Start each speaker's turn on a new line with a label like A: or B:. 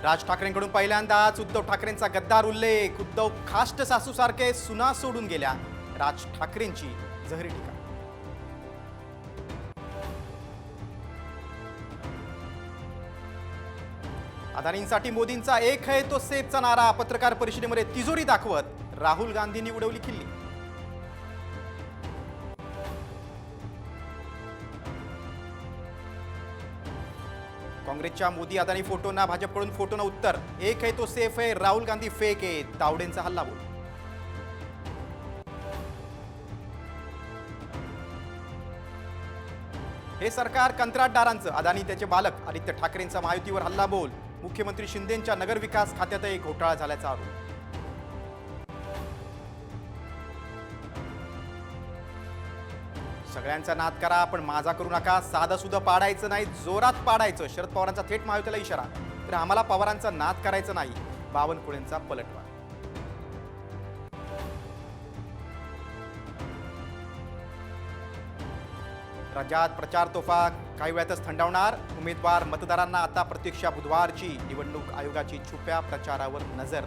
A: राज ठाकरेंकडून पहिल्यांदाच उद्धव ठाकरेंचा गद्दार उल्लेख. उद्धव खाष्ट सासूसारखे सुना सोडून गेल्या. राज ठाकरेंची जहरी टीका. अदानींसाठी मोदींचा एक है तो सेफचा नारा. पत्रकार परिषदेमध्ये तिजोरी दाखवत राहुल गांधींनी उडवली खिल्ली. काँग्रेसच्या मोदी अदानी फोटोंना भाजपकडून फोटोनं उत्तर. एक है तो सेफ है, राहुल गांधी फेक आहे. तावडेंचा हल्लाबोल. हे सरकार कंत्राटदारांचं. अदानी त्याचे बालक आदित्य ठाकरेंचा महायुतीवर हल्लाबोल. मुख्यमंत्री शिंदेंच्या नगरविकास खात्यातही घोटाळा झाल्याचा आरोप. सगळ्यांचा नाद करा पण माझा करू नका. साधं सुद्धा पाडायचं नाही, जोरात पाडायचं. शरद पवारांचा थेट महायुतीला इशारा. तर आम्हाला पवारांचा नाद करायचा नाही. बावनकुळेंचा पलटवार. राज्यात प्रचार तोफा काही वेळातच थंडावणार. उमेदवार मतदारांना आता प्रतीक्षा. बुधवारची निवडणूक आयोगाची छुप्या प्रचारावर नजर.